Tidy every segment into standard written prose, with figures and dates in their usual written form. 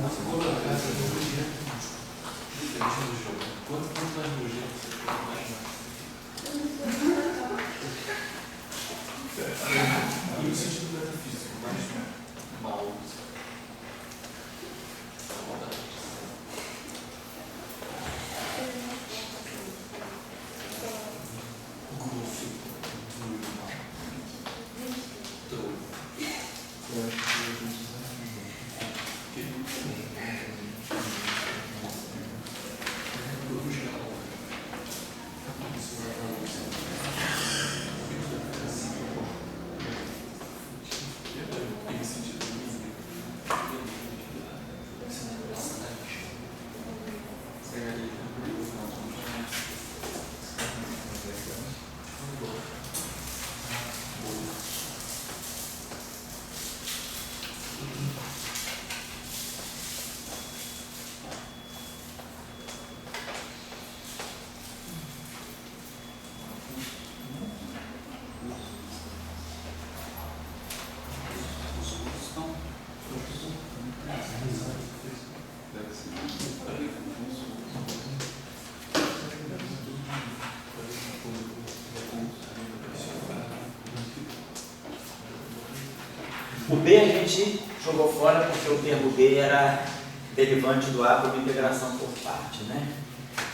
Quanto mais nojento você for, mais e no sentido metafísico, mais mal. O B a gente jogou fora porque o termo B era derivante do A por uma integração por parte, né?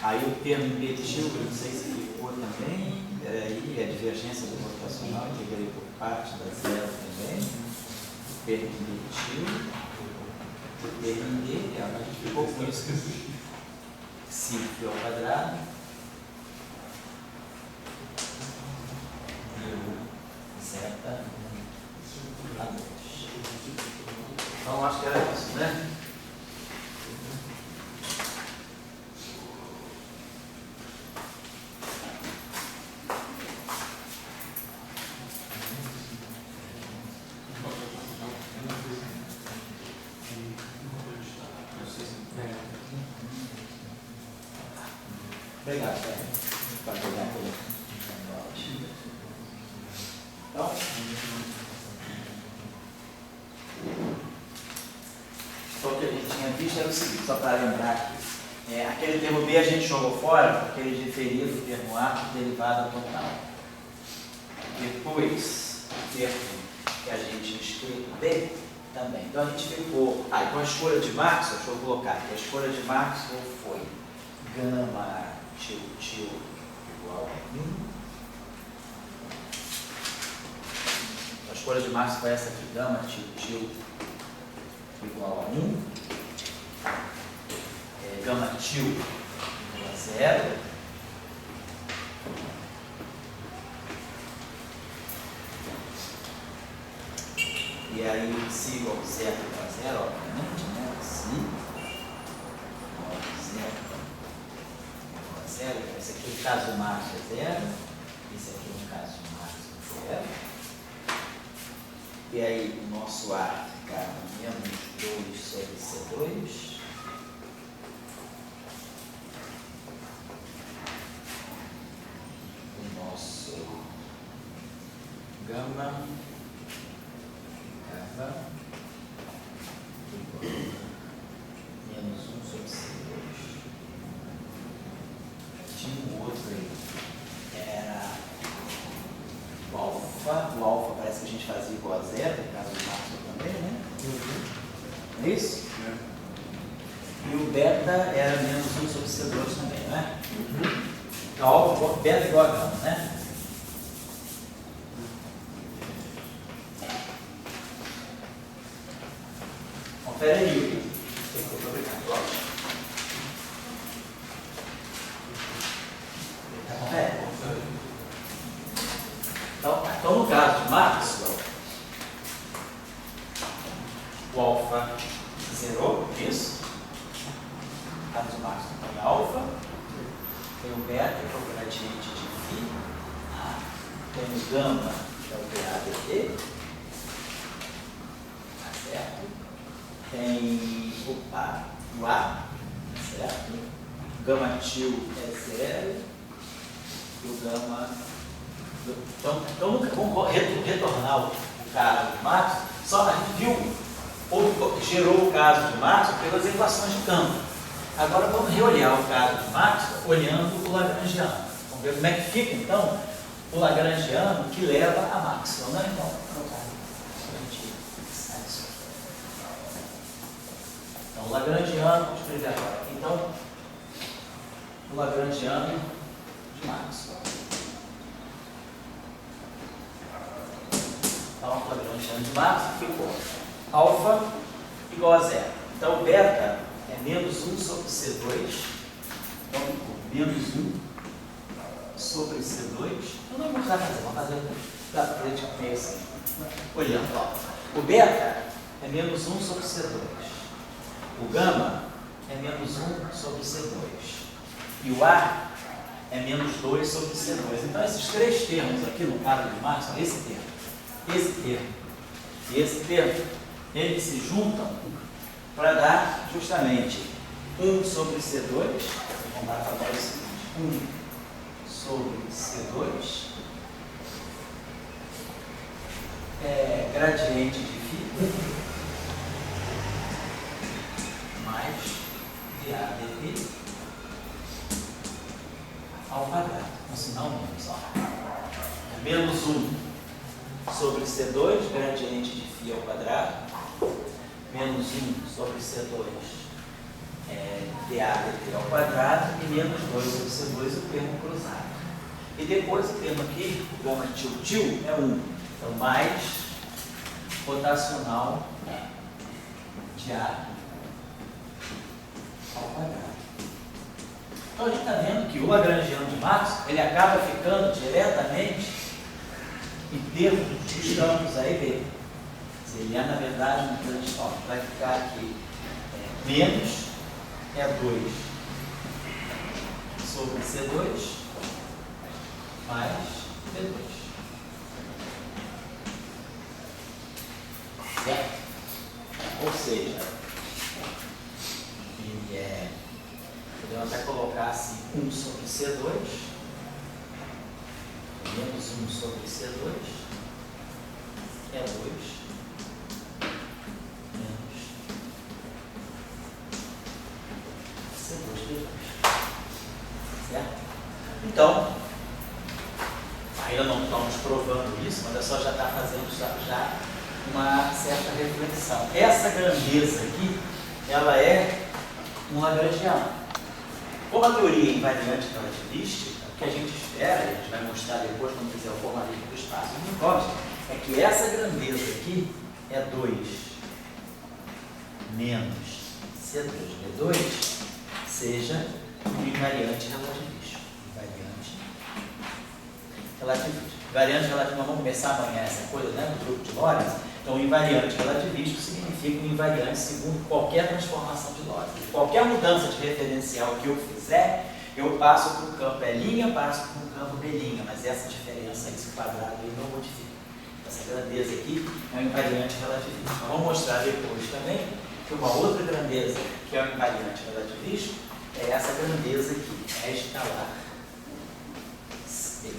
Aí o termo impetiu, eu não sei se ficou também, aí a divergência do rotacional, integrei por parte da zero também. O termo impetiu, o termo D, a gente ficou com isso. Psi ao quadrado. E o zeta a 2. Então acho que era isso, né? Obrigado, Sérgio. Pode pegar aqui. Então, o que a gente tinha visto era o seguinte, só para lembrar aqui. Aquele termo B a gente jogou fora porque ele diferia do termo A por derivada total. Depois, o termo que a gente tinha escrito D também. Então a gente ficou. Então a escolha de Maxwell, deixa eu colocar aqui, a escolha de Maxwell foi gama tio igual a 1. A escolha de Maxwell foi essa aqui, gama tio igual a 1. Gama tio igual a 0. E aí psi igual a 0 igual a 0, obviamente, né? Psi igual a 0. Esse aqui, no caso máximo, é 0. Esse aqui, no caso máximo, é 0. E aí, o nosso ar fica menos 2 sobre C2. O nosso gama ficava igual a menos 1 sobre C2. Tinha um outro aí, era o alfa. O alfa parece que a gente fazia igual a 0, no caso do Maxwell também, né? Não é isso? E o beta era menos 1 sobre C2 também, não é? Então, alfa, beta igual a gama, né? Confere aí, Então, no caso de Maxwell, o alfa zerou, isso? No caso de Maxwell tem alfa, tem o beta, que é o gradiente de φ, tem o gama, que é o PADT, tá certo? Tem o A, tá certo? O gama tio é 0 e o gama. Então vamos retornar o cara do Maxwell. Só a gente viu gerou o caso de Maxwell pelas equações de campo. Agora vamos reolhar o caso de Maxwell olhando o lagrangiano. Vamos ver como é que fica, então, o lagrangiano que leva a Maxwell. Né? Então, o lagrangiano, vamos escrever agora. Então, o lagrangiano de Maxwell. Então, o lagrangiano de Maxwell ficou alfa igual a zero. Então, o beta é menos 1 sobre C2. Então, ficou menos 1 sobre C2. Eu não vou precisar fazer, vamos fazer da frente com esse. Olhando, ó. O beta é menos 1 sobre C2. O gama é menos 1 sobre C2. E o A é menos 2 sobre C2. Então, esses três termos aqui no caso de Maxwell, esse termo e esse termo, eles se juntam para dar justamente 1 sobre C2. Vamos dar para agora o seguinte: 1 sobre C2 é gradiente de φ mais dAdV ao quadrado, com sinal menos. Ó. É menos 1 sobre C2, gradiente de φ ao quadrado, menos 1 sobre C2 dAdV ao quadrado, e menos 2 sobre C2, o termo cruzado. E depois o termo aqui, o gama tio é 1. Então, mais rotacional de A ao quadrado. Então, a gente está vendo que o lagrangiano de Maxwell, ele acaba ficando diretamente em termos dos campos A e B. Ele é, na verdade, um grande forma. Vai ficar aqui menos E2 sobre C2 mais B2. Certo? Ou seja, ele podemos até colocar assim 1 sobre C2, menos 1 sobre C2, é 2, menos C2, certo? Então, ainda não estamos provando isso, mas a pessoa já está fazendo já uma certa reflexão. Essa grandeza aqui, ela é um lagrangiano. Como a teoria é invariante relativística, o que a gente espera, e a gente vai mostrar depois quando fizer o formalismo do espaço de Minkowski, é que essa grandeza aqui é 2 menos C2V2 seja um invariante relativístico. Invariante relativístico, nós vamos começar amanhã essa coisa, né, do grupo de Lorentz. Então, o invariante relativístico significa um invariante segundo qualquer transformação de Lorentz. Qualquer mudança de referencial que eu fizer, eu passo para o campo L', passo para o campo B', mas essa diferença, esse quadrado aí não modifica. Essa grandeza aqui é um invariante relativista. Vamos mostrar depois também que uma outra grandeza que é um invariante relativístico é essa grandeza aqui, é escalar C.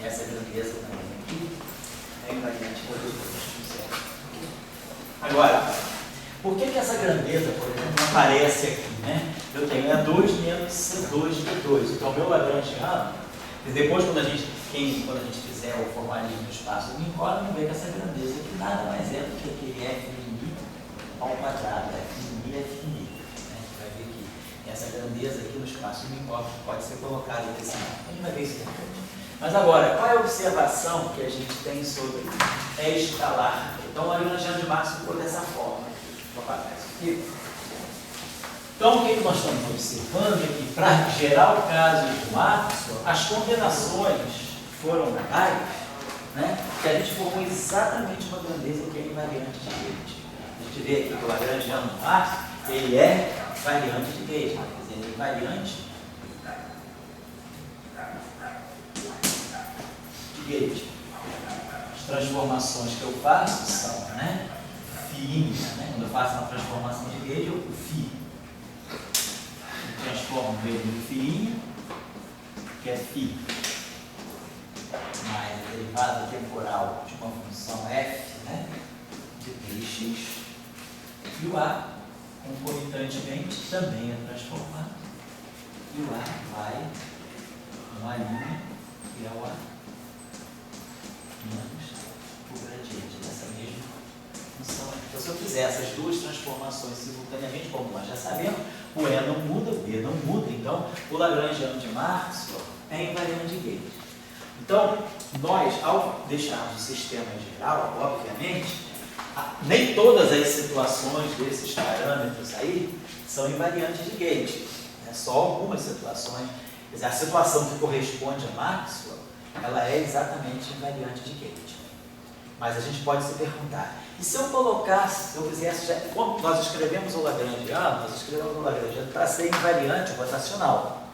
Essa grandeza também aqui é invariante relativístico. Agora, por que essa grandeza, por exemplo, não aparece aqui, né? Eu tenho E2 menos C2V2. Então, meu lagrangiano, e depois quando a gente fizer o formalismo do espaço do Minkowski, vamos ver que essa grandeza aqui nada mais é do que aquele F'I ao quadrado, F'I é F'I. A gente vai ver que essa grandeza aqui no espaço do Minkowski pode ser colocada aqui assim. A gente vai ver isso depois. Mas agora, qual é a observação que a gente tem sobre escalar? Então, o lagrangiano de Maxwell ficou dessa forma. Vou apagar isso aqui. Então, o que nós estamos observando é que, para gerar o caso de Maxwell, as combinações foram tais, né, que a gente formou exatamente uma grandeza que é invariante de Gauge. A gente vê aqui que o lagrangiano de Maxwell, ele é variante de Gauge, quer dizer, ele é invariante de Gauge. As transformações que eu faço são, né, φ', né, quando eu faço uma transformação de Gauge, eu φ. Transformo ele em φ', que é φ, mais a derivada temporal de uma função f, né? de Px. E o A, concomitantemente, também é transformado. E o A vai uma linha que é o A menos o gradiente dessa mesma função. Então, se eu fizer essas duas transformações simultaneamente, como nós já sabemos, o E não muda, o B não muda. Então, o Lagrangiano de Maxwell é invariante de Gauge. Então, nós, ao deixarmos o sistema geral, obviamente, nem todas as situações desses parâmetros aí são invariantes de Gauge. Só algumas situações. Quer dizer, a situação que corresponde a Maxwell, ela é exatamente invariante de Gauge. Mas a gente pode se perguntar, e se eu colocasse, se eu fizesse, como nós escrevemos o Lagrangiano, para ser invariante rotacional.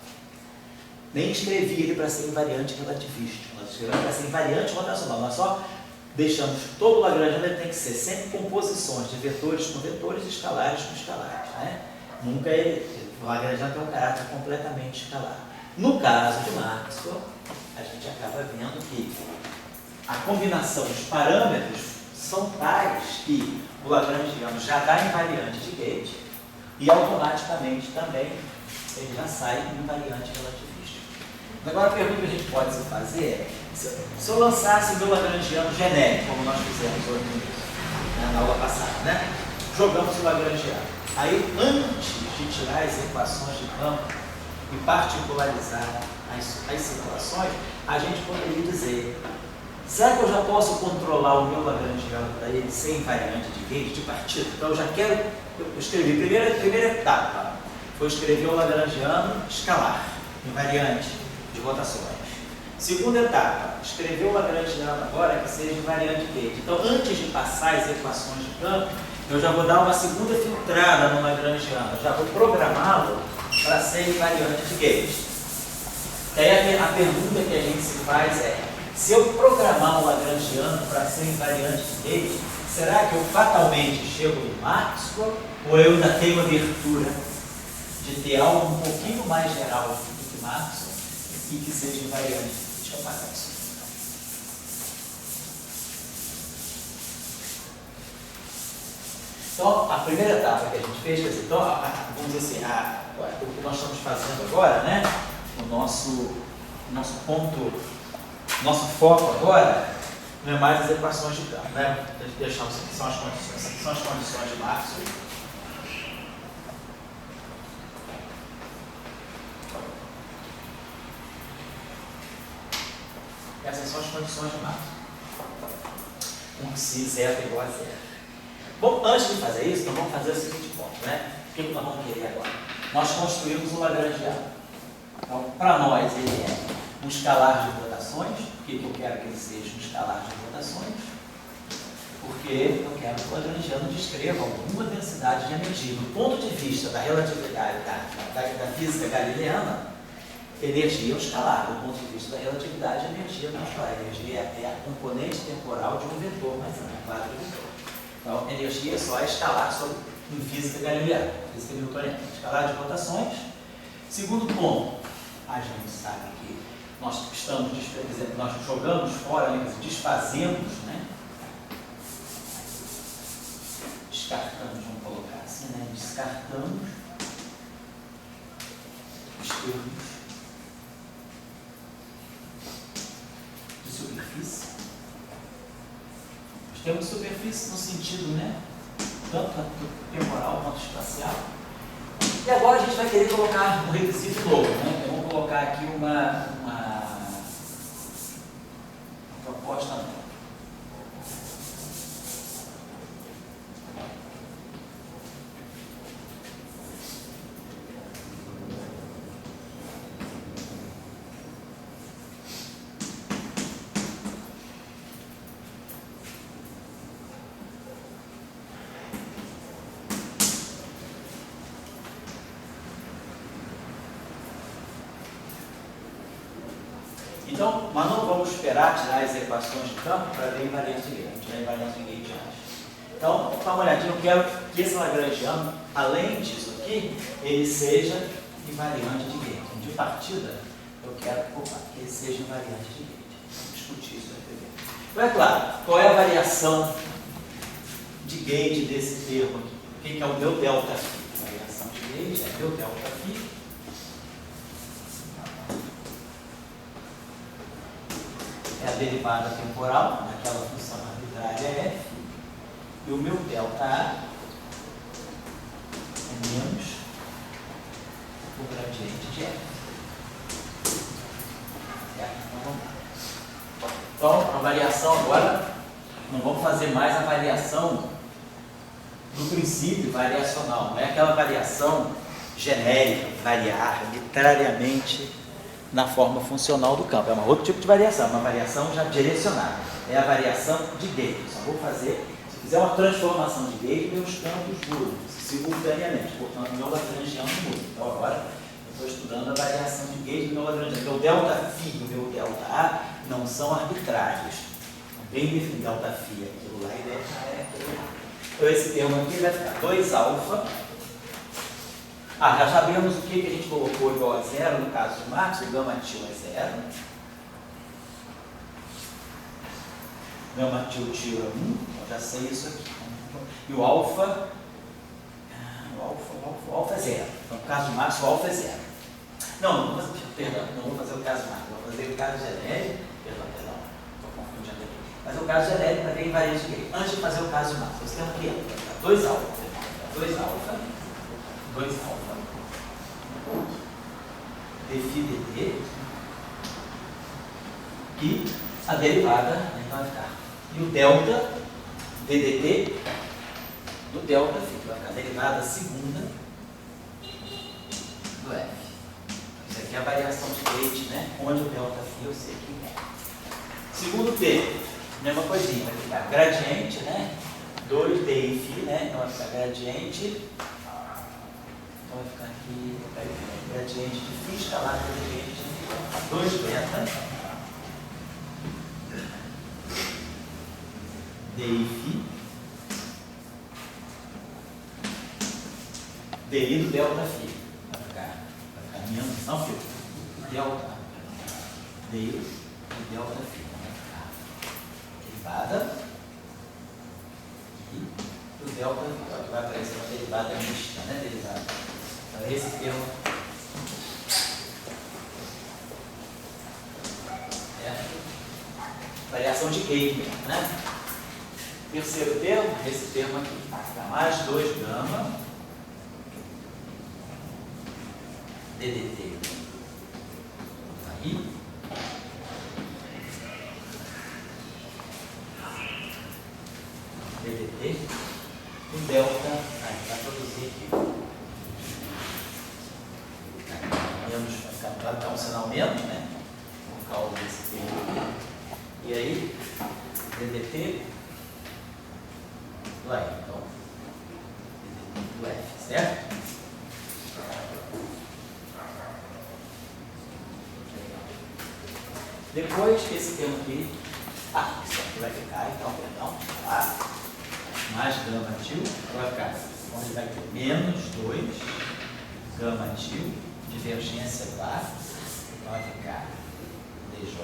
Nem escrevi ele para ser invariante relativista. Nós escrevemos para ser invariante rotacional. Nós só deixamos todo o Lagrangiano, ele tem que ser sempre composições de vetores com vetores e escalares com escalares. Né? Nunca o Lagrangiano tem um caráter completamente escalar. No caso de Maxwell, a gente acaba vendo que a combinação dos parâmetros são tais que o Lagrangiano já dá invariante de Gauge e automaticamente também ele já sai invariante relativista. Agora a pergunta que a gente pode se fazer é, se eu lançasse o meu Lagrangiano genérico, como nós fizemos hoje na aula passada, né? Jogamos o Lagrangiano. Aí, antes de tirar as equações de campo e particularizar as situações, a gente poderia dizer, será que eu já posso controlar o meu Lagrangiano para ele ser invariante de Gauge de partida? Então eu já quero, eu escrevi, primeira etapa, foi escrever o Lagrangiano escalar, invariante de rotações. Segunda etapa, escrever o Lagrangiano agora que seja invariante de Gauge. Então antes de passar as equações de campo, eu já vou dar uma segunda filtrada no Lagrangiano, já vou programá-lo para ser invariante de Gauge. Daí a pergunta que a gente se faz é, se eu programar o Lagrangiano para ser invariante de Gauge, será que eu fatalmente chego no Maxwell ou eu ainda tenho a abertura de ter algo um pouquinho mais geral do que Maxwell e que seja invariante? Deixa eu apagar isso. Então, a primeira etapa que a gente fez, então, vamos dizer assim, o que nós estamos fazendo agora, né? O nosso ponto, nosso foco agora não é mais as equações de campo, né? Deixamos aqui, são as condições, aqui são as condições de Maxwell. Essas são as condições de Maxwell. Com si zero igual a zero. Bom, antes de fazer isso, nós vamos fazer o seguinte ponto, né? O que nós vamos querer agora? Nós construímos o Lagrangiano. Então, para nós, ele é um escalar de rotações. Por que eu quero que ele seja um escalar de rotações? Porque eu quero que o Lagrangiano descreva alguma densidade de energia. Do ponto de vista da relatividade, da física galileana, energia é um escalar. Do ponto de vista da relatividade, energia não é um escalar. Energia é a componente temporal de um vetor, mas não é um quadro de vetor. Então, energia só é escalar em física galileana, física newtoniana, escalar de rotações. Segundo ponto, a gente sabe que nós nós jogamos fora, desfazemos, né? Descartamos, vamos colocar assim, né? Descartamos os termos de superfície. Temos superfície no sentido, né, tanto temporal quanto espacial. E agora a gente vai querer colocar um requisito novo, né? Vamos colocar aqui uma proposta nova. Então, mas não vamos esperar tirar as equações de campo para ver invariante de Gauge. Tirar invariante de Gauge antes. Então, dá uma olhadinha, eu quero que esse Lagrangiano, além disso aqui, ele seja invariante de Gauge. De partida, eu quero que ele seja invariante de Gauge. Vamos discutir isso aqui. Então, é claro, qual é a variação de gauge desse termo aqui. O que é o meu delta φ? A variação de gauge é meu delta φ. É a derivada temporal daquela função arbitrária f. E o meu delta A é menos o gradiente de f. Então, a variação agora, não vamos fazer mais a variação do princípio variacional. Não é aquela variação genérica, variar arbitrariamente na forma funcional do campo. É um outro tipo de variação, uma variação já direcionada. É a variação de gauge. Só vou fazer, se fizer uma transformação de gauge, meus campos mudam simultaneamente. Portanto, meu lagrangiano muda. Então, agora, eu estou estudando a variação de gauge do meu lagrangiano. Meu delta φ e o meu delta A não são arbitrários. Bem definido, delta φ é aquilo lá e delta A é aquilo lá. Então, esse termo aqui vai ficar 2α. Já sabemos o que a gente colocou igual a zero no caso de Marx, o gama til é zero. Gama til é 1, eu já sei isso aqui. E o alfa é zero. Então, no caso de Marx, o alfa é zero. Não vou fazer o caso de Marx, vou fazer o caso de Elélio. Perdão, estou confundindo aqui. Mas o caso de Elélio para ver invariante de gauge. Antes de fazer o caso de Marx, você tem o quê? 2α. dφ dt e a derivada vai ficar. E o delta ddt do delta φ vai ficar a derivada segunda do f. Isso aqui é a variação de gauge, né? Onde o delta φ eu sei que é. Segundo termo, mesma coisinha, vai ficar gradiente, né? 2 dφ, né? Então vai ficar gradiente. Então vai ficar aqui, gradiente de φ escalar, gradiente de 2 beta dφ di do delta φ. Vai ficar menos, não filho, delta di do delta φ. Vai ficar derivada e do delta φ, que vai aparecer uma derivada mista, né? Derivada. Então, esse termo é variação de gauge, né? Terceiro termo, esse termo aqui, dá mais 2 gama ddt. Aí, ddt com delta, vai produzir aqui. Menos, vai ficar um sinal menos, né? Por causa desse termo. E aí, ddt do F. Então, ddt do F, certo? Depois, esse termo aqui, isso aqui vai ficar, então, perdão, mais gama til, vai ficar, onde vai ter menos 2 gama til, divergência lá, vai ficar dj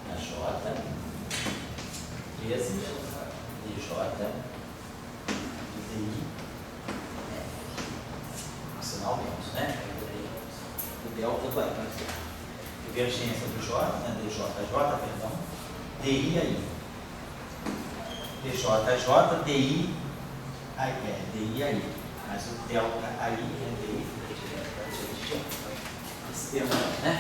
na j, vezes dj di f. Um sinal menos, né? O delta do F. Divergência do j, né? dj, perdão, di aí. dj, di aí. Mas o delta aí é di. Esse termo, né?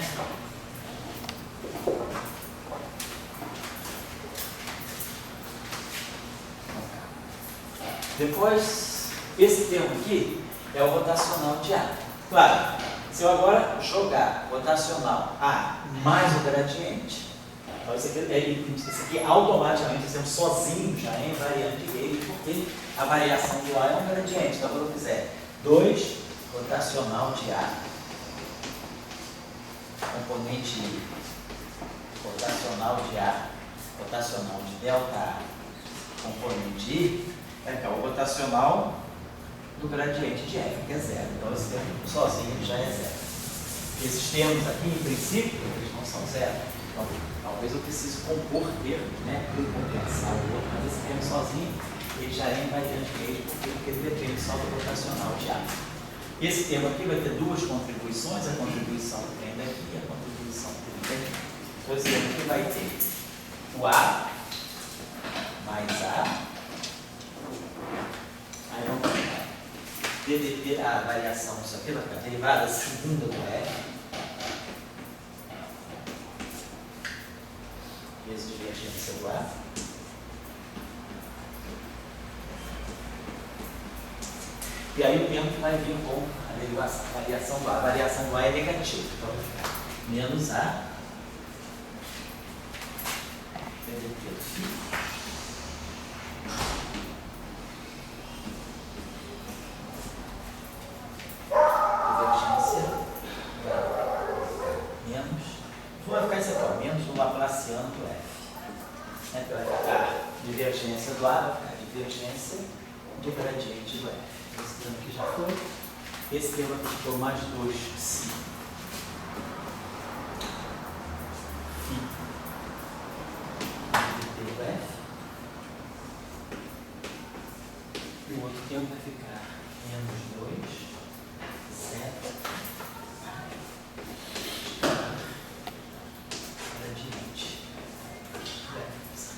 Depois, esse termo aqui é o rotacional de A. Claro, se eu agora jogar rotacional A mais o gradiente, então isso aqui automaticamente estamos sozinho já em variante de gauge, porque a variação do A é um gradiente. Então, quando eu fizer 2 rotacional de A, componente I, rotacional de A, rotacional de delta A, componente I, vai ficar o rotacional do gradiente de F, que é zero. Então, esse termo sozinho já é zero. Esses termos aqui, em princípio, eles não são zero. Então, talvez eu precise compor termos, né, para compensar o outro, mas esse termo sozinho ele já é invariante Gauge porque ele depende só do rotacional de A. Esse termo aqui vai ter duas contribuições, a contribuição que vem daqui e a contribuição que vem daqui. Então, esse termo aqui vai ter o A mais A, aí vamos pegar DDT, a variação disso aqui vai ficar derivada segunda do F, vezes divergência do A. E aí o termo vai vir com a derivação, a variação do A. A variação do A é negativa, então vai ficar menos A DDT do φ divergência do A menos, vai ficar isso aqui, ó, menos o Laplaciano do F. Então vai ficar divergência do A, vai ficar divergência do gradiente do F. Esse termo aqui já foi. Esse termo aqui ficou mais 2 si. Φ do F. E o outro termo vai ficar menos 2 zeta gradiente.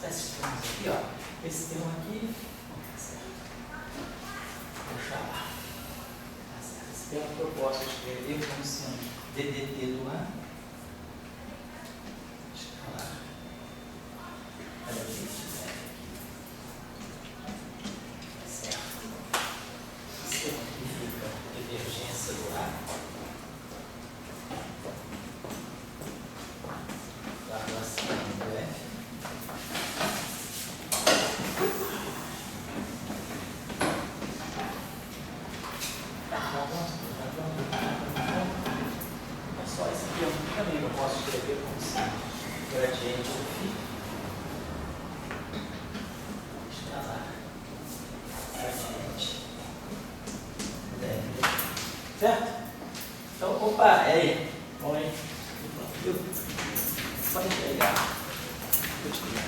Esses termos aqui, ó. Esse termo aqui. Esse termo que eu posso escrever como sendo DDT do A escalar gradiente do F aqui. Certo? Esse termo aqui fica divergência do A Laplaciano do F. Também eu posso escrever como sendo gradiente do φ escalar gradiente do F. Certo? Então, opa, é aí. Põe. Pode pegar. Vou te pegar.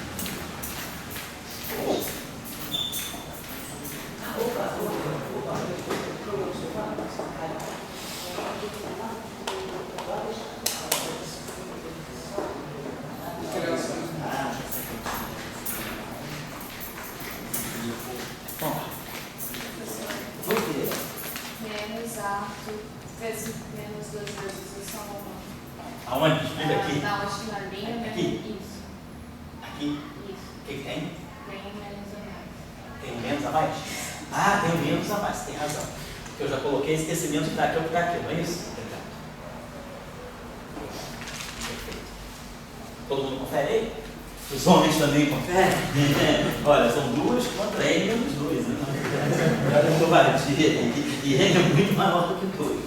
Menos A vezes menos 2 vezes isso é uma. Aonde? Explica aqui. Não, acho que na linha Aqui. Isso. Aqui. Isso. O que tem? Tem menos a mais. Tem menos a mais? Ah, tem menos a mais, tem razão. Porque eu já coloquei esquecimento de dar aqui ou que está aqui, não é isso? Obrigado. Perfeito. Todo mundo confere aí? Os homens também conferem? Olha, são 2 contra N menos 2. Né? Olha, covardia. E N é muito maior do que 2.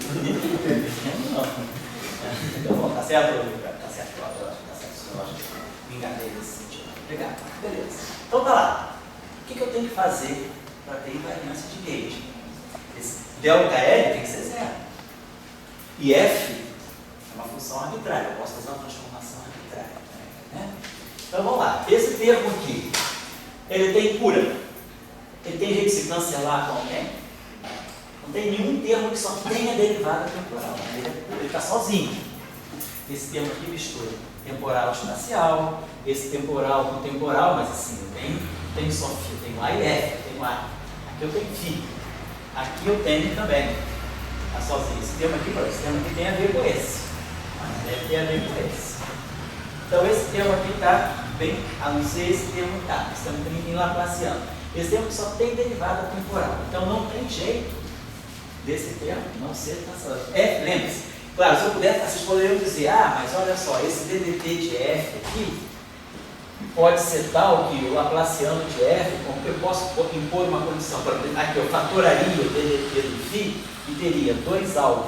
Então, bom, tá certo? Tá certo, eu acho que tá certo. Eu acho que me enganei nesse sentido. Obrigado. Beleza. Então tá lá. O que eu tenho que fazer para ter invariância de Gauge? Esse ΔL tem que ser 0. E F é uma função arbitrária. Eu posso fazer uma transformação arbitrária. Né? Então vamos lá. Esse termo aqui, ele tem cura. Ele tem jeito de se cancelar com alguém? Não tem nenhum termo que só tenha derivada temporal. Ele está sozinho. Esse termo aqui mistura temporal espacial, esse temporal com temporal, mas assim, eu tenho só φ, eu tenho A e F, eu tenho A. Aqui eu tenho φ. Aqui eu tenho também. Está sozinho. Esse termo aqui tem a ver com esse. Mas deve ter a ver com esse. Então esse termo aqui está bem, a não ser esse termo tá. Esse termo tem em Laplaciano. Esse termo só tem derivada temporal. Então não tem jeito desse termo não ser cancelado. Lembre-se, claro, se eu pudesse, vocês poderiam dizer, mas olha só, esse DDT de F aqui pode ser tal que o Laplaciano de F, como eu posso impor uma condição, por exemplo, aqui eu fatoraria o DDT do φ e teria 2α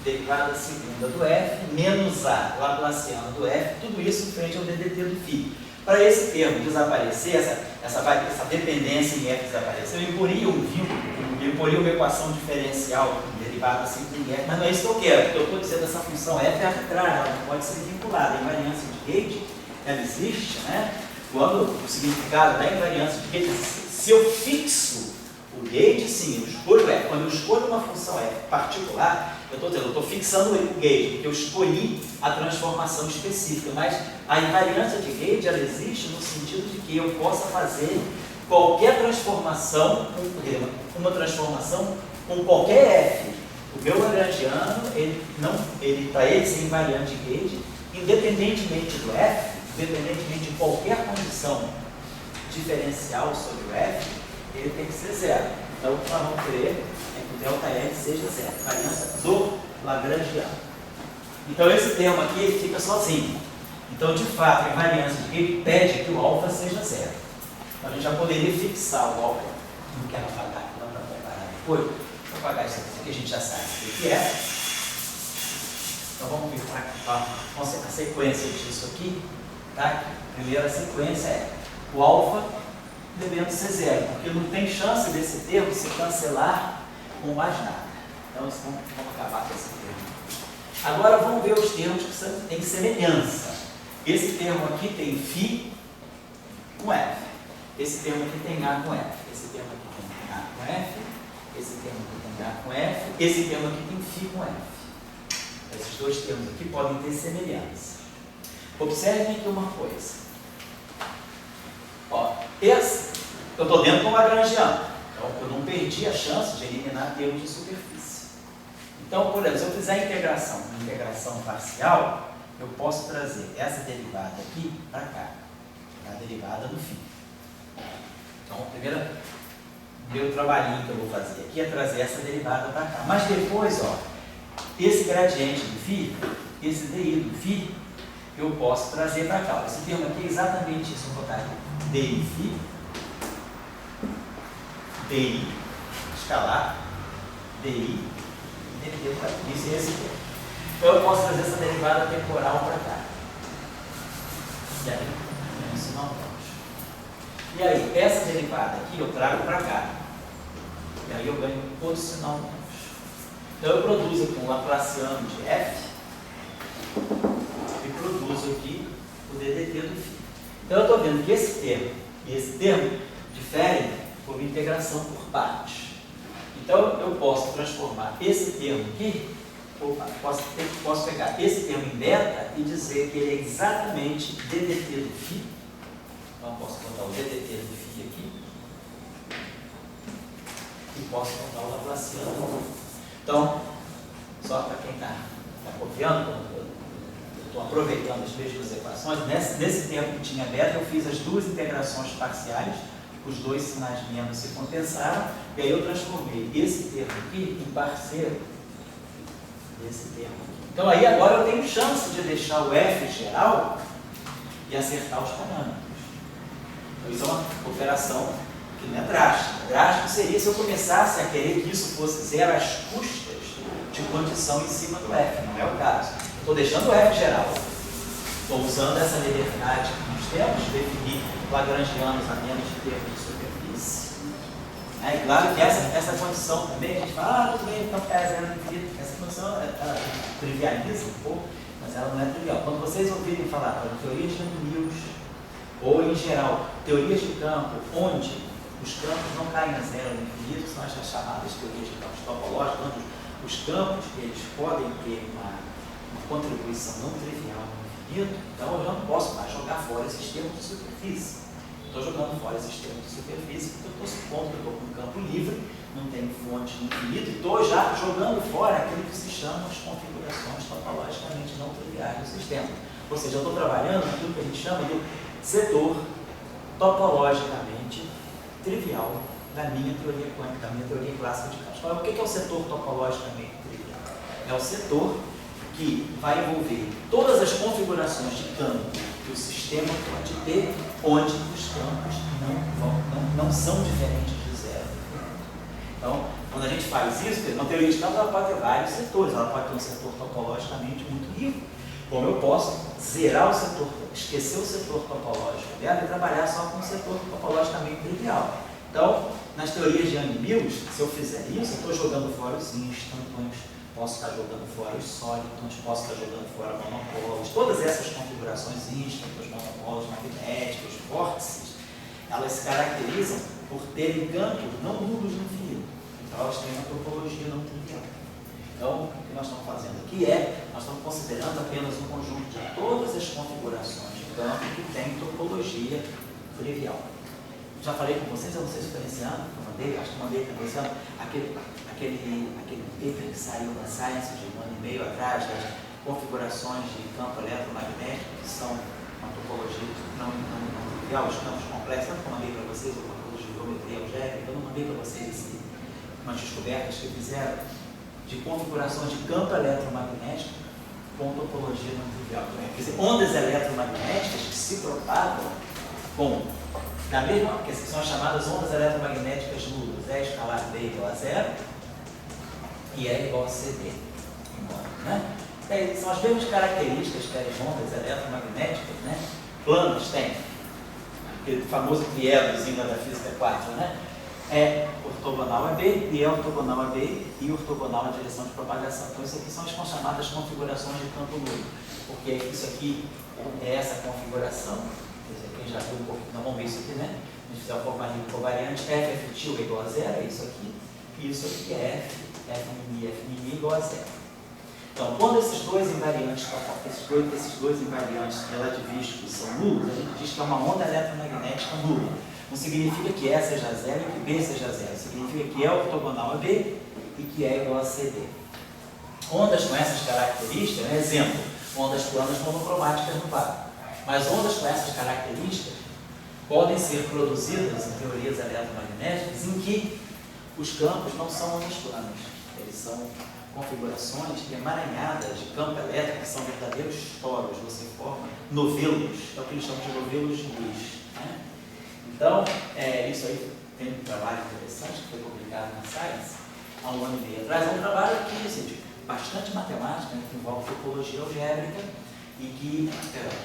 derivada segunda do F menos A Laplaciano do F, tudo isso frente ao DDT do φ. Para esse termo desaparecer, essa dependência em F desaparecer, eu imporia um vínculo, eu imporia uma equação diferencial derivada sempre em F, mas não é isso que eu quero, porque eu estou dizendo que essa função F é arbitrária, ela não pode ser vinculada. A invariância de Gauge, ela existe, né? quando o significado da invariância de gauge, se eu fixo o gauge, sim, eu escolho F. Quando eu escolho uma função F particular, eu estou fixando o gauge, porque eu escolhi a transformação específica, mas a invariância de gauge, ela existe no sentido de que eu possa fazer qualquer transformação, uma transformação com qualquer F. O meu lagrangiano, para ele ser invariante de gauge, independentemente do F, independentemente de qualquer condição diferencial sobre o F, ele tem que ser zero. Então, o que nós vamos querer é que o ΔL seja zero, variância do lagrangiano. Então, esse termo aqui, ele fica sozinho. Então, de fato, a invariância de gauge pede que o alfa seja zero. Então, a gente já poderia fixar o alfa. Não quero apagar aqui, não para preparar depois. Vou apagar isso aqui, que a gente já sabe o que é. Então, vamos ver a sequência disso aqui. Tá? A primeira sequência é o alfa devendo ser zero, porque não tem chance desse termo se cancelar com mais nada. Então, vamos acabar com esse termo. Agora, vamos ver os termos que têm semelhança. Esse termo aqui tem φ com F. Esse termo aqui tem A com F. Esse termo aqui tem A com F. Esse termo aqui tem A com F. Esse termo aqui tem φ com F. Esses dois termos aqui podem ter semelhança. Observem aqui uma coisa. Ó, eu estou dentro de um lagrangiano. Então, eu não perdi a chance de eliminar termos de superfície. Então, por exemplo, se eu fizer a integração parcial, eu posso trazer essa derivada aqui para cá. A derivada no fim. Então, o meu trabalhinho que eu vou fazer aqui é trazer essa derivada para cá. Mas depois, ó, esse gradiente do φ, esse DI do φ, eu posso trazer para cá. Esse termo aqui é exatamente isso. Vou botar aqui. DI φ, DI, escalar, DI, dt para isso e esse termo. Então eu posso trazer essa derivada temporal para cá. E aí, menos sinal menos. E aí, essa derivada aqui eu trago para cá. E aí eu ganho outro sinal menos. Então eu produzo aqui um laplaciano de F e produzo aqui o DDT do φ. Então eu estou vendo que esse termo e esse termo diferem por integração por partes. Então eu posso transformar esse termo aqui, posso pegar esse termo em beta e dizer que ele é exatamente DDT do φ. Então eu posso botar o DDT do φ aqui e posso botar o laplaciano. Então, só para quem está copiando, eu estou aproveitando as mesmas equações. Nesse termo que tinha beta, eu fiz as duas integrações parciais, os dois sinais menos se compensaram, e aí eu transformei esse termo aqui em parceiro desse termo aqui. Então aí agora eu tenho chance de deixar o F geral e acertar os parâmetros. Então isso é uma operação que não é drástica. Drástico seria se eu começasse a querer que isso fosse zero às custas de condição em cima do F. Não é o caso. Estou deixando o F geral. Estou usando essa liberdade que nós temos de definir lagrangianos a menos de termos de superfície. É claro que essa condição também, a gente fala, tudo bem, então é zero infinito. Essa condição trivializa um pouco, mas ela não é trivial. Quando vocês ouvirem falar de teorias de Mills, ou em geral, teorias de campo, onde os campos não caem a zero no infinito, são as chamadas teorias de campos topológicos, onde os campos eles podem ter uma contribuição não trivial no infinito, então eu já não posso mais jogar fora esses termos de superfície. Estou jogando fora esses termos de superfície porque eu estou supondo que eu estou com um campo livre, não tenho fonte no infinito, e estou já jogando fora aquilo que se chama as configurações topologicamente não triviais do sistema. Ou seja, eu estou trabalhando naquilo que a gente chama de setor topologicamente trivial da minha teoria quântica, da minha teoria clássica de campos. Então, o que é o setor topologicamente trivial? É o setor que vai envolver todas as configurações de campo que o sistema pode ter, onde os campos não são diferentes de zero. Então, quando a gente faz isso, uma teoria de campos ela pode ter vários setores, ela pode ter um setor topologicamente muito rico, como eu posso zerar o setor, esquecer o setor topológico dela e trabalhar só com o setor topologicamente trivial. Então, nas teorias de Young-Mills, se eu fizer isso, eu estou jogando fora os instantônicos, posso estar jogando fora os sólidos, posso estar jogando fora monopolos, todas essas configurações instantônicos, monopolos, magnéticos, vórtices, elas se caracterizam por terem campos não nulos no fio. Então elas têm uma topologia não trivial. Então, o que nós estamos fazendo aqui nós estamos considerando apenas um conjunto de todas as configurações de campo que tem topologia trivial. Já falei com vocês, eu não sei se foi esse ano, acho que mandei para esse ano, aquele paper que saiu da Science de um ano e meio atrás, das configurações de campo eletromagnético, que são uma topologia não trivial, os campos complexos. Tanto que eu mandei para vocês o curso de geometria algébrica, eu não mandei para vocês umas descobertas que fizeram de configurações de campo eletromagnético com topologia não trivial. Quer dizer, ondas eletromagnéticas que se propagam da mesma, que são as chamadas ondas eletromagnéticas nulas, E escalar B igual a zero e E igual a CD. Né? São as mesmas características que as ondas eletromagnéticas, né? Planas têm. Aquele famoso triêdrozinho da física 4, né? É ortogonal a B e é ortogonal a B e ortogonal na direção de propagação. Então, isso aqui são as chamadas configurações de campo nulo, porque isso aqui é essa configuração. Quem já viu um pouquinho, nós vamos ver isso aqui, né? A gente fizer o formalismo covariante, F efetivo é igual a zero, é isso aqui, e isso aqui é F min igual a zero. Então, quando esses dois invariantes relativísticos são nulos, a gente diz que é uma onda eletromagnética nula. Não significa que E seja zero e que B seja zero. Significa que é ortogonal a B e que é igual a CD. Ondas com essas características, um exemplo, ondas planas monocromáticas no vácuo. Mas ondas com essas características podem ser produzidas em teorias eletromagnéticas em que os campos não são ondas planas. Eles são configurações emaranhadas de campo elétrico, que são verdadeiros toros. Você forma novelos, é o que eles chamam de novelos de luz. Né? Então, isso aí tem um trabalho interessante que foi publicado na Science há um ano e meio atrás. É um trabalho que, assim, de bastante matemática, né, que envolve topologia algébrica e que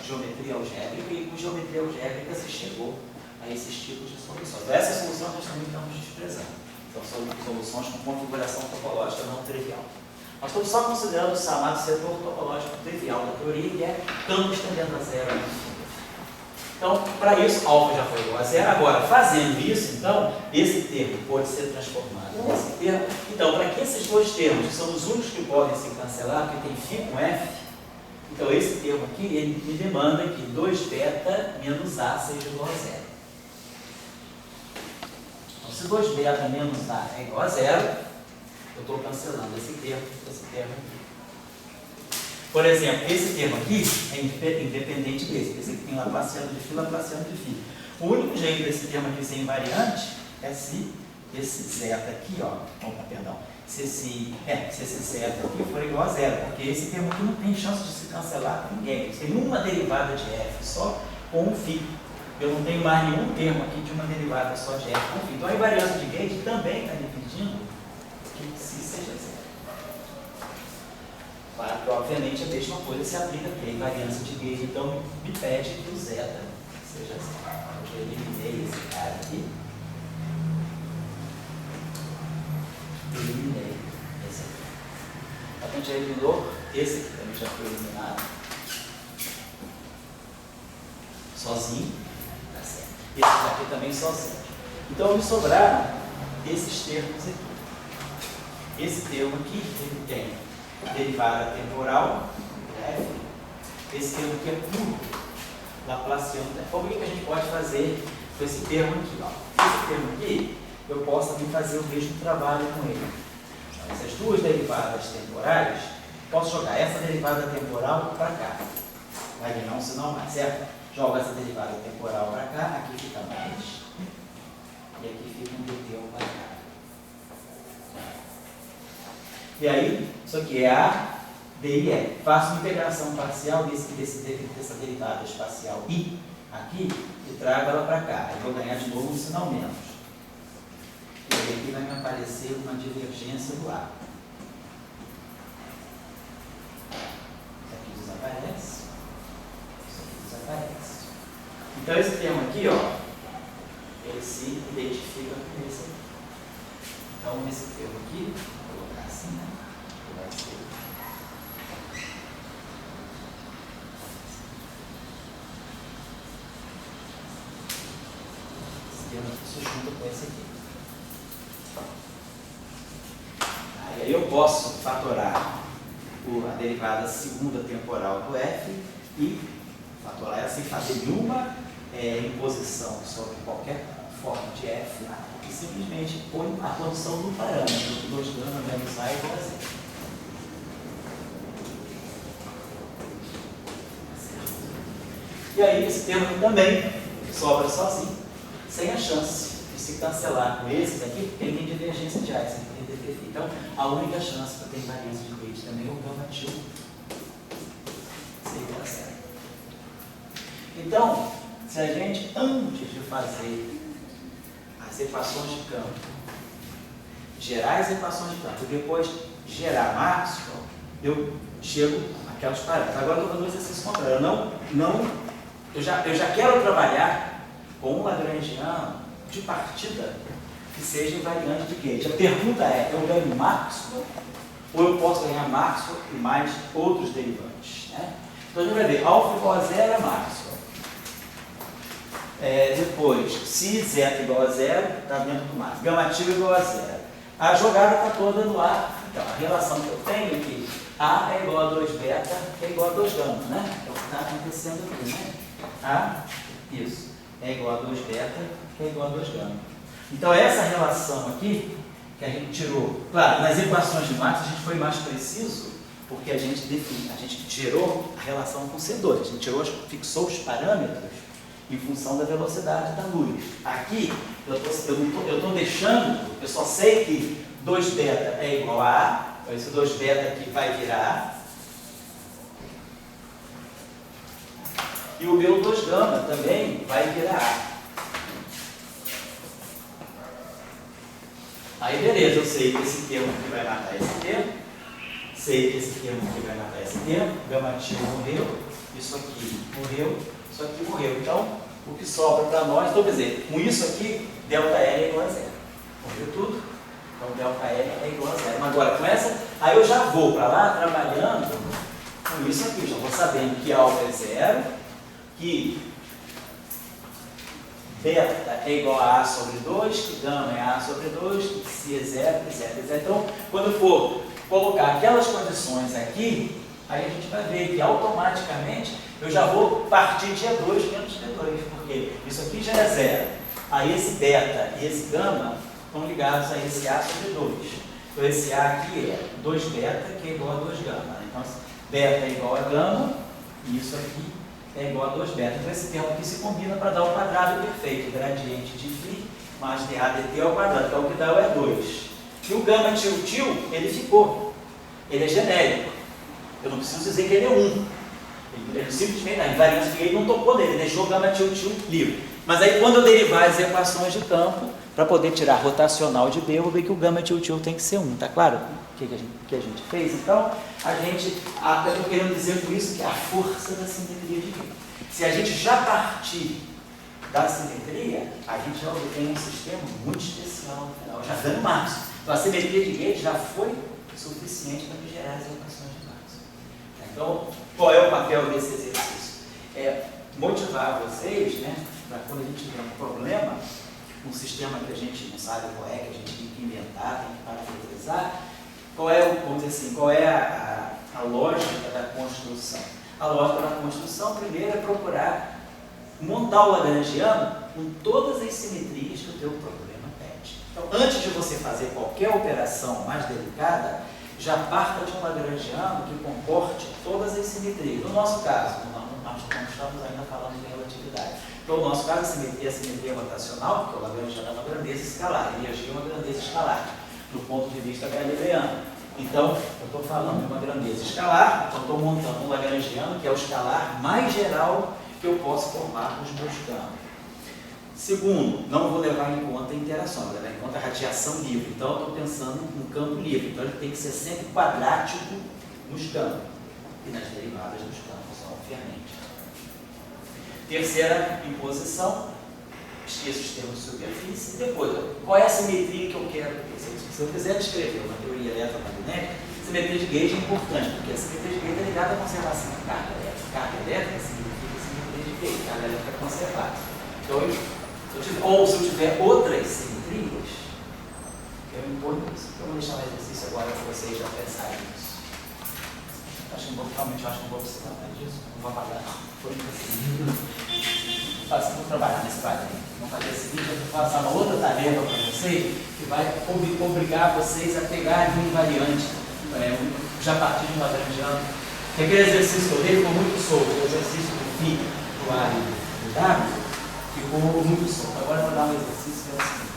geometria algébrica, e com geometria algébrica se chegou a esses tipos de soluções. Então, essas soluções nós também estamos desprezando. Então, são soluções com configuração topológica não trivial. Nós estamos só considerando o chamado setor topológico trivial da teoria, que é campos tendendo a zero. Então, para isso, alfa já foi igual a zero. Agora, fazendo isso, então, esse termo pode ser transformado nesse termo. Então, para que esses dois termos, que são os únicos que podem se cancelar, porque tem φ com F, então esse termo aqui, ele me demanda que 2β menos A seja igual a zero. Então, se 2β menos A é igual a zero, eu estou cancelando esse termo aqui. Por exemplo, esse termo aqui é independente desse. Esse aqui tem Laplaciano de φ, Laplaciano de φ. O único jeito desse termo aqui ser invariante é se esse zeta aqui, se esse zeta aqui for igual a zero, porque esse termo aqui não tem chance de se cancelar com ninguém. Tem uma derivada de f só com um φ. Eu não tenho mais nenhum termo aqui de uma derivada só de f com φ. Então a invariância de Gauge também está me pedindo que psi seja zero. Claro que, obviamente, a mesma coisa se aplica aqui. A invariância de Gauge, então, me pede que o zeta seja zero. Eu já eliminei esse cara aqui. Eliminei esse aqui. A gente já eliminou, esse aqui também já foi eliminado. Sozinho, tá certo. Esse aqui também sozinho. Então, me sobraram esses termos aqui. Esse termo aqui, ele tem derivada temporal, F. Esse termo aqui é puro Laplaciano. Então, o que a gente pode fazer com esse termo aqui? Esse termo aqui, eu posso também fazer o mesmo trabalho com ele. Então, essas duas derivadas temporais, posso jogar essa derivada temporal para cá. Vai ganhar um sinal mais, certo? Jogo essa derivada temporal para cá, aqui fica mais, e aqui fica um dt ao quadrado. E aí, isso aqui é A, D e E. Faço uma integração parcial dessa derivada espacial I aqui e trago ela para cá. Aí vou ganhar de novo um sinal menos. E aí aqui vai me aparecer uma divergência do A. Isso aqui desaparece. Isso aqui desaparece. Então esse termo aqui, ele se identifica com esse aqui. Então esse termo aqui, vou colocar assim, né? Vai ser isso junto com esse aqui. Aí eu posso fatorar a derivada segunda temporal do f e fatorar ela sem fazer nenhuma imposição sobre qualquer forma de f e simplesmente põe a condição do parâmetro 2 gama menos a igual a zero. E aí esse termo também sobra sozinho, sem a chance de se cancelar com esse daqui, porque ele tem divergência de Einstein, tem DTF. Então, a única chance para ter invariância de Leite também é o gama til ser igual a zero. Então, se a gente, antes de fazer as equações de campo, gerar as equações de campo e depois gerar Maxwell, eu chego àquelas parâmetros. Agora eu estou fazendo um exercício contrário. Eu já quero trabalhar com um lagrangiano de partida que seja invariante de gauge. A pergunta é, eu ganho Maxwell ou eu posso ganhar Maxwell e mais outros derivantes? Né? Então a gente vai ver, alfa igual a zero é Maxwell. Depois, se zeta igual a zero, está dentro do Maxwell. Gama til igual a zero. A jogada está toda no A. Então, a relação que eu tenho aqui, A é igual a 2 beta, que é igual a 2 gama, né? É o que está acontecendo aqui, né? A, isso, é igual a 2 beta, que é igual a 2 gama. Então, essa relação aqui, que a gente tirou, claro, nas equações de Maxwell a gente foi mais preciso, porque a gente gerou a relação com C2, a gente fixou os parâmetros em função da velocidade da luz. Aqui, eu estou deixando, eu só sei que 2 beta é igual a A, então esse 2 beta aqui vai virar A. E o meu 2 gama também vai virar A. Aí beleza, eu sei que esse termo aqui vai matar esse termo, sei que esse termo aqui vai matar esse termo, gama til morreu, isso aqui morreu, isso aqui morreu. Então, o que sobra para nós, então quer dizer, com isso aqui, ΔL é igual a zero. Morreu tudo? Então, ΔL é igual a zero. Mas agora, com essa, aí eu já vou para lá trabalhando com isso aqui, já vou sabendo que alfa é zero, que beta é igual a A sobre 2, que gama é A sobre 2, que C é zero, etc, etc. Então, quando eu for colocar aquelas condições aqui, aí a gente vai ver que automaticamente eu já vou partir de E2 menos D2, porque isso aqui já é zero. Aí esse beta e esse gama estão ligados a esse A sobre 2. Então esse A aqui é 2 beta, que é igual a 2 gama. Então beta é igual a gama, e isso aqui é igual a 2 beta. Então esse termo aqui se combina para dar o quadrado perfeito. O gradiente de φ mais dAdt ao quadrado, que é o que dá o E2. E o gama til, ele ficou. Ele é genérico. Eu não preciso dizer que ele é 1. Ele simplesmente, a invariância de ele não tocou nele, ele deixou o gama til livre. Mas aí quando eu derivar as equações de campo, para poder tirar rotacional de B, eu vou ver que o gama til tem que ser 1, tá claro? O que a gente fez? Então, eu estou querendo dizer com isso que é a força da simetria de B. Se a gente já partir da simetria, a gente já obtém um sistema muito especial no final, já dando máximo. Então a simetria de Gauge já foi suficiente para me gerar as equações de Maxwell. Então, qual é o papel desse exercício? É motivar vocês, né, para quando a gente tiver um problema, um sistema que a gente não sabe qual é, que a gente tem que inventar, tem que parametrizar, qual é a lógica da construção? A lógica da construção, primeiro, é procurar montar o lagrangiano com todas as simetrias que o teu problema pede. Então, antes de você fazer qualquer operação mais delicada, já parta de um lagrangiano que comporte todas as simetrias. No nosso caso, nós não estamos ainda falando de relatividade. Então, no nosso caso, a simetria rotacional, porque o lagrangiano é uma grandeza escalar, e a G é uma grandeza escalar, do ponto de vista galileano. Então, eu estou falando de uma grandeza escalar, então estou montando um lagrangiano, que é o escalar mais geral que eu posso formar com os meus campos. Segundo, não vou levar em conta a interação, vou levar em conta a radiação livre. Então, eu estou pensando no campo livre. Então, ele tem que ser sempre quadrático nos campos e nas derivadas dos campos, obviamente. Terceira imposição, esqueço os termos de superfície. Depois, qual é a simetria que eu quero ter? Se eu quiser descrever uma teoria eletromagnética, a simetria de Gauge é importante, porque a simetria de Gauge é ligada à conservação da carga elétrica. Carga elétrica significa simetria de Gauge, carga elétrica conservada. Então, Ou se eu tiver outras simetrias, eu imponho isso. Eu vou deixar um exercício agora para vocês já pensarem nisso. Realmente eu acho que não vou precisar mais disso. Não vou apagar, não. Foi assim, vou trabalhar nesse quadrinho. Vamos fazer o seguinte, eu vou passar uma outra tarefa para vocês, que vai obrigar vocês a pegarem um invariante, já a partir de Lagrangiano. Aquele exercício que eu dei ficou muito solto, o exercício do φ, do A e do W, ficou muito solto. Agora eu vou dar um exercício que é o seguinte.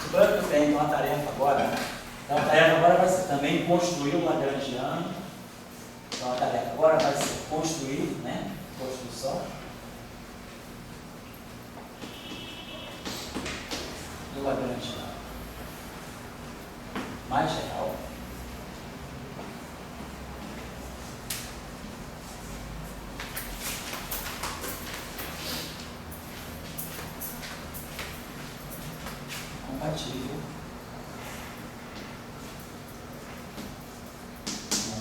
Suponho que eu tenho uma tarefa agora, né? Então a tarefa agora vai ser também construir um lagrangiano. Então a tarefa agora vai ser construir, né? Construção. Do lagrangiano mais geral. Compatível com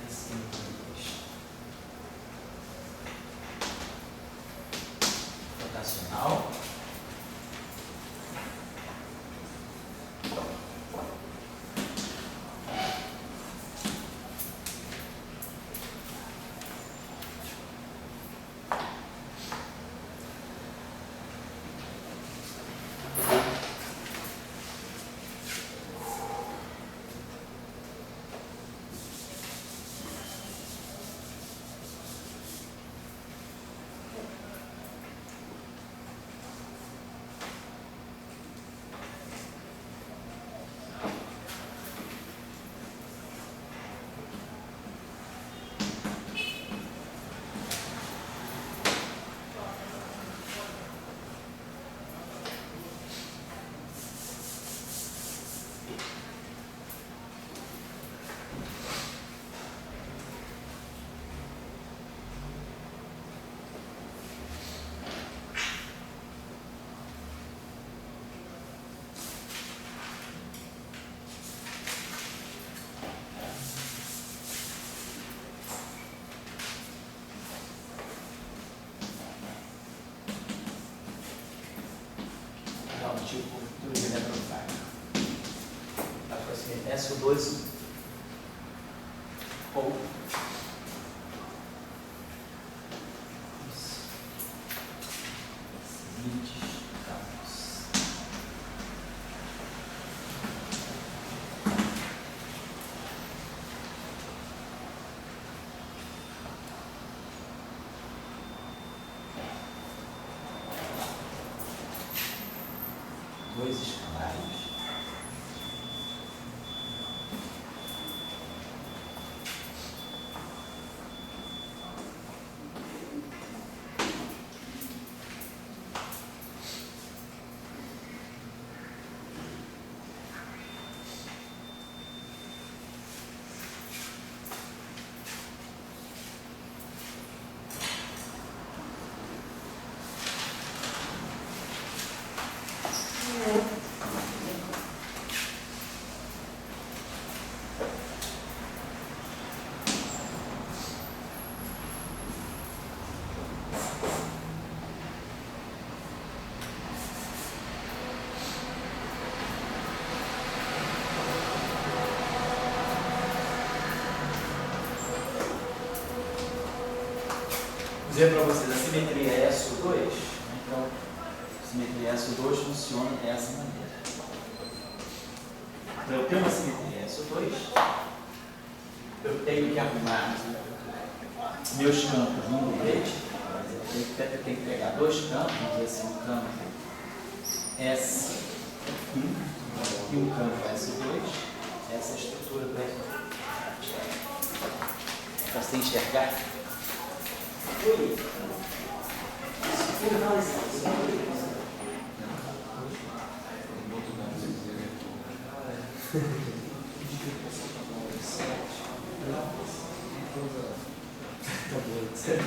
recíprocos rotacional tipo do eletrofrágil. A próxima é SO2 ou os seguintes campos. Dois escalários. Vou dizer para vocês, a simetria é SO2, então a simetria SO2 funciona dessa maneira. Para eu ter uma simetria SO2, eu tenho que arrumar meus campos num dublete. Eu tenho que pegar dois campos, esse é um campo S1 e um campo S2, essa é a estrutura do R. Para você enxergar. Oi. Tá bom, certo.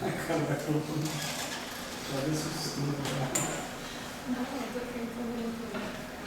Acaba com. Já vê se o estudo. Não, eu tô tentando.